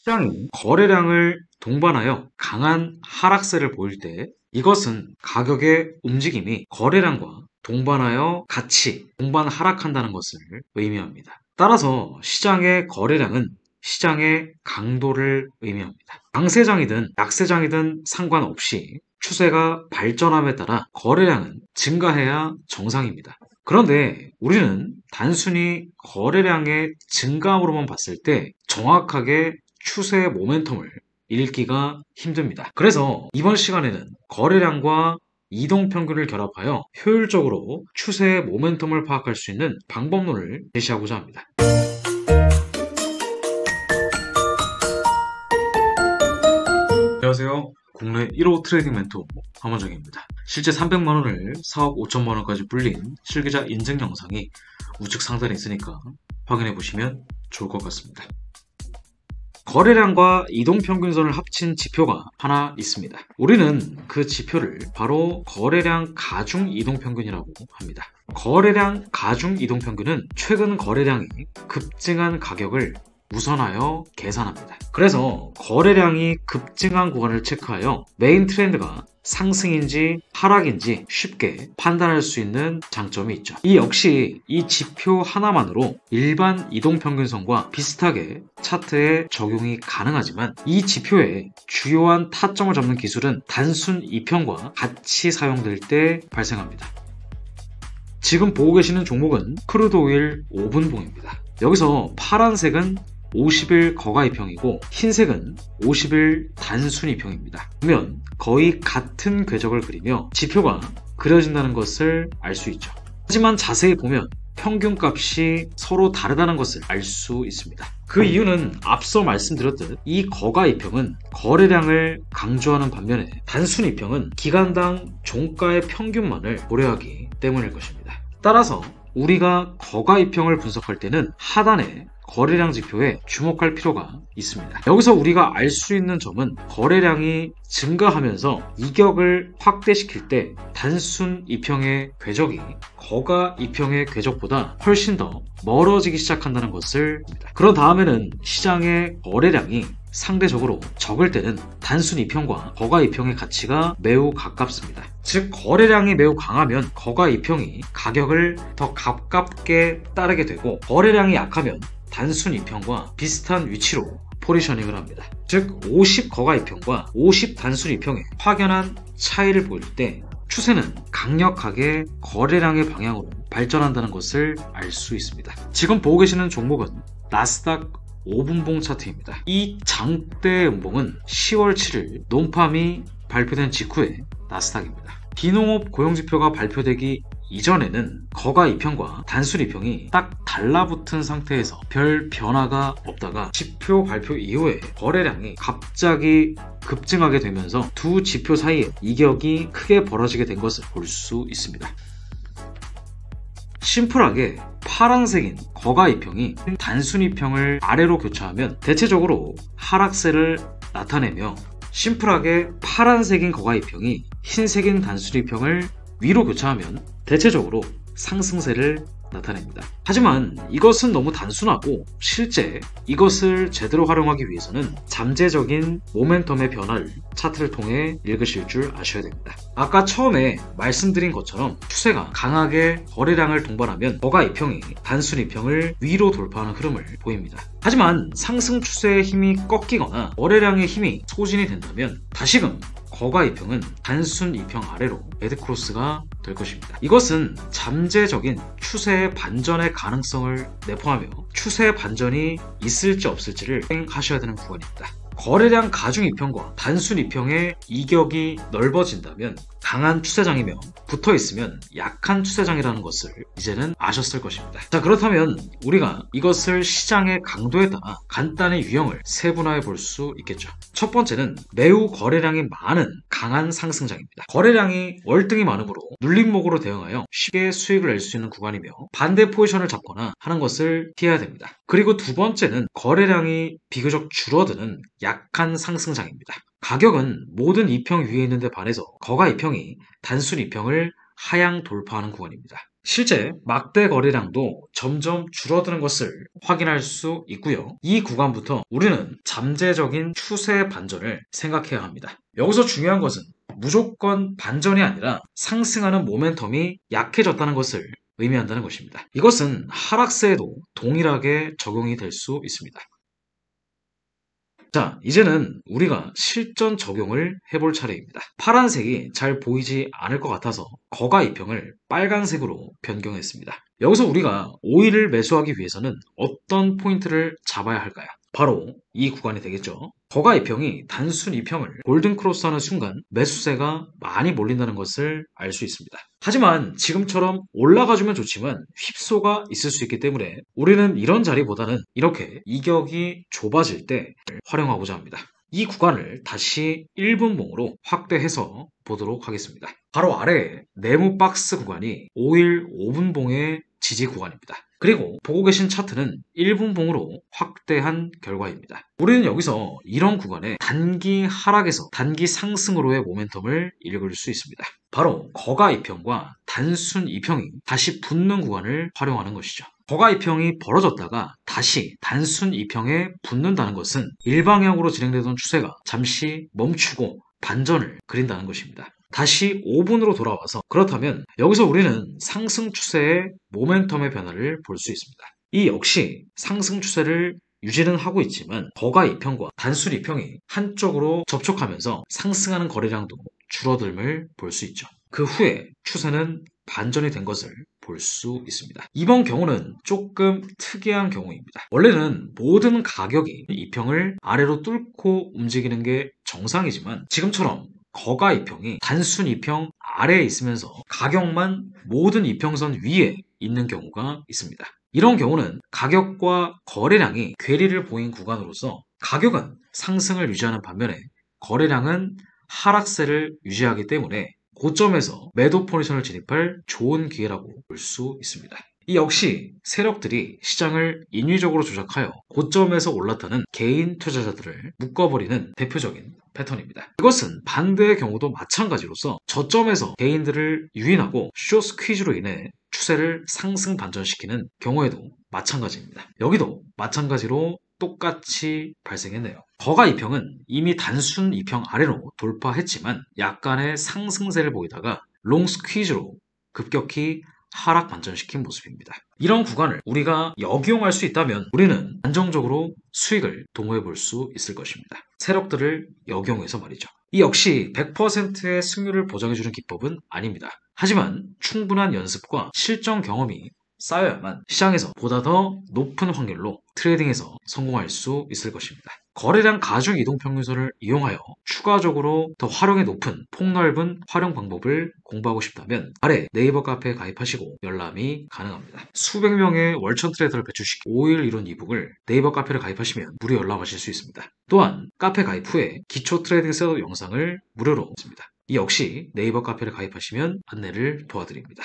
시장이 거래량을 동반하여 강한 하락세를 보일 때 이것은 가격의 움직임이 거래량과 동반하여 같이 동반 하락한다는 것을 의미합니다. 따라서 시장의 거래량은 시장의 강도를 의미합니다. 강세장이든 약세장이든 상관없이 추세가 발전함에 따라 거래량은 증가해야 정상입니다. 그런데 우리는 단순히 거래량의 증가함으로만 봤을 때 정확하게 추세의 모멘텀을 읽기가 힘듭니다. 그래서 이번 시간에는 거래량과 이동평균을 결합하여 효율적으로 추세의 모멘텀을 파악할 수 있는 방법론을 제시하고자 합니다. 안녕하세요. 국내 1호 트레이딩 멘토 함원정입니다. 실제 300만원을 4억 5천만원까지 불린 실계좌 인증 영상이 우측 상단에 있으니까 확인해보시면 좋을 것 같습니다. 거래량과 이동평균선을 합친 지표가 하나 있습니다. 우리는 그 지표를 바로 거래량 가중 이동평균이라고 합니다. 거래량 가중 이동평균은 최근 거래량이 급증한 가격을 우선하여 계산합니다. 그래서 거래량이 급증한 구간을 체크하여 메인 트렌드가 상승인지 하락인지 쉽게 판단할 수 있는 장점이 있죠. 이 역시 이 지표 하나만으로 일반 이동평균선과 비슷하게 차트에 적용이 가능하지만 이 지표의 주요한 타점을 잡는 기술은 단순 이평과 같이 사용될 때 발생합니다. 지금 보고 계시는 종목은 크루드 오일 5분봉입니다. 여기서 파란색은 50일 거가이평이고 흰색은 50일 단순이평입니다. 보면 거의 같은 궤적을 그리며 지표가 그려진다는 것을 알 수 있죠. 하지만 자세히 보면 평균값이 서로 다르다는 것을 알 수 있습니다. 그 이유는 앞서 말씀드렸듯 이 거가이평은 거래량을 강조하는 반면에 단순이평은 기간당 종가의 평균만을 고려하기 때문일 것입니다. 따라서 우리가 거가이평을 분석할 때는 하단에 거래량 지표에 주목할 필요가 있습니다. 여기서 우리가 알 수 있는 점은 거래량이 증가하면서 이격을 확대시킬 때 단순 이평의 궤적이 거가 이평의 궤적보다 훨씬 더 멀어지기 시작한다는 것을 봅니다. 그런 다음에는 시장의 거래량이 상대적으로 적을 때는 단순 이평과 거가 이평의 가치가 매우 가깝습니다. 즉 거래량이 매우 강하면 거가 이평이 가격을 더 가깝게 따르게 되고 거래량이 약하면 단순 이평과 비슷한 위치로 포지셔닝을 합니다. 즉 50 거가 이평과 50 단순 이평의 확연한 차이를 보일 때 추세는 강력하게 거래량의 방향으로 발전한다는 것을 알 수 있습니다. 지금 보고 계시는 종목은 나스닥 5분봉 차트입니다. 이 장대 음봉은 10월 7일 논팜이 발표된 직후에 나스닥입니다. 비농업 고용지표가 발표되기 이전에는 거가 이평과 단순 이평이 딱 달라붙은 상태에서 별 변화가 없다가 지표 발표 이후에 거래량이 갑자기 급증하게 되면서 두 지표 사이에 이격이 크게 벌어지게 된 것을 볼 수 있습니다. 심플하게 파란색인 거가 이평이 단순 이평을 아래로 교차하면 대체적으로 하락세를 나타내며 심플하게 파란색인 거가 이평이 흰색인 단순 이평을 위로 교차하면 대체적으로 상승세를 나타냅니다. 하지만 이것은 너무 단순하고 실제 이것을 제대로 활용하기 위해서는 잠재적인 모멘텀의 변화를 차트를 통해 읽으실 줄 아셔야 됩니다. 아까 처음에 말씀드린 것처럼 추세가 강하게 거래량을 동반하면 거가 이평이 단순 이평을 위로 돌파하는 흐름을 보입니다. 하지만 상승 추세의 힘이 꺾이거나 거래량의 힘이 소진이 된다면 다시금 거가 이평은 단순 이평 아래로 매드크로스가 될 것입니다. 이것은 잠재적인 추세의 반전의 가능성을 내포하며 추세의 반전이 있을지 없을지를 생각하셔야 되는 구간입니다. 거래량 가중 이평과 단순 이평의 이격이 넓어진다면 강한 추세장이며 붙어있으면 약한 추세장이라는 것을 이제는 아셨을 것입니다. 자, 그렇다면 우리가 이것을 시장의 강도에 따라 간단히 유형을 세분화해 볼 수 있겠죠. 첫 번째는 매우 거래량이 많은 강한 상승장입니다. 거래량이 월등히 많으므로 눌림목으로 대응하여 쉽게 수익을 낼 수 있는 구간이며 반대 포지션을 잡거나 하는 것을 피해야 됩니다. 그리고 두 번째는 거래량이 비교적 줄어드는 약한 상승장입니다. 가격은 모든 이평 위에 있는데 반해서 거가 이평이 단순 이평을 하향 돌파하는 구간입니다. 실제 막대 거래량도 점점 줄어드는 것을 확인할 수 있고요. 이 구간부터 우리는 잠재적인 추세 반전을 생각해야 합니다. 여기서 중요한 것은 무조건 반전이 아니라 상승하는 모멘텀이 약해졌다는 것을 의미한다는 것입니다. 이것은 하락세에도 동일하게 적용이 될 수 있습니다. 자, 이제는 우리가 실전 적용을 해볼 차례입니다. 파란색이 잘 보이지 않을 것 같아서 거가 2평을 빨간색으로 변경했습니다. 여기서 우리가 오일을 매수하기 위해서는 어떤 포인트를 잡아야 할까요? 바로 이 구간이 되겠죠. 거가 2평이 단순 2평을 골든 크로스하는 순간 매수세가 많이 몰린다는 것을 알 수 있습니다. 하지만 지금처럼 올라가주면 좋지만 휩소가 있을 수 있기 때문에 우리는 이런 자리보다는 이렇게 이격이 좁아질 때 활용하고자 합니다. 이 구간을 다시 1분봉으로 확대해서 보도록 하겠습니다. 바로 아래 네모 박스 구간이 5일 5분봉의 지지 구간입니다. 그리고 보고 계신 차트는 1분봉으로 확대한 결과입니다. 우리는 여기서 이런 구간에 단기 하락에서 단기 상승으로의 모멘텀을 읽을 수 있습니다. 바로 거가 2평과 단순 2평이 다시 붙는 구간을 활용하는 것이죠. 거가 2평이 벌어졌다가 다시 단순 2평에 붙는다는 것은 일방향으로 진행되던 추세가 잠시 멈추고 반전을 그린다는 것입니다. 다시 5분으로 돌아와서 그렇다면 여기서 우리는 상승 추세의 모멘텀의 변화를 볼 수 있습니다. 이 역시 상승 추세를 유지는 하고 있지만 거가 2평과 단순 2평이 한쪽으로 접촉하면서 상승하는 거래량도 줄어듦을 볼 수 있죠. 그 후에 추세는 반전이 된 것을 볼 수 있습니다. 이번 경우는 조금 특이한 경우입니다. 원래는 모든 가격이 2평을 아래로 뚫고 움직이는 게 정상이지만 지금처럼 거가 2평이 단순 2평 아래에 있으면서 가격만 모든 2평선 위에 있는 경우가 있습니다. 이런 경우는 가격과 거래량이 괴리를 보인 구간으로서 가격은 상승을 유지하는 반면에 거래량은 하락세를 유지하기 때문에 고점에서 매도 포지션을 진입할 좋은 기회라고 볼 수 있습니다. 이 역시 세력들이 시장을 인위적으로 조작하여 고점에서 올라타는 개인 투자자들을 묶어버리는 대표적인 패턴입니다. 이것은 반대의 경우도 마찬가지로서 저점에서 개인들을 유인하고 숏 스퀴즈로 인해 추세를 상승 반전시키는 경우에도 마찬가지입니다. 여기도 마찬가지로 똑같이 발생했네요. 거가 2평은 이미 단순 2평 아래로 돌파했지만 약간의 상승세를 보이다가 롱 스퀴즈로 급격히 하락 반전시킨 모습입니다. 이런 구간을 우리가 역이용할 수 있다면 우리는 안정적으로 수익을 도모해 볼 수 있을 것입니다. 세력들을 역이용해서 말이죠. 이 역시 100%의 승률을 보장해주는 기법은 아닙니다. 하지만 충분한 연습과 실전 경험이 쌓여야만 시장에서 보다 더 높은 확률로 트레이딩에서 성공할 수 있을 것입니다. 거래량 가중 이동평균선을 이용하여 추가적으로 더 활용이 높은 폭넓은 활용 방법을 공부하고 싶다면 아래 네이버 카페에 가입하시고 열람이 가능합니다. 수백 명의 월천 트레이더를 배출시킨 5일 이론 이북을 네이버 카페를 가입하시면 무료 열람하실 수 있습니다. 또한 카페 가입 후에 기초 트레이딩 셋업 영상을 무료로 씁니다. 이 역시 네이버 카페를 가입하시면 안내를 도와드립니다.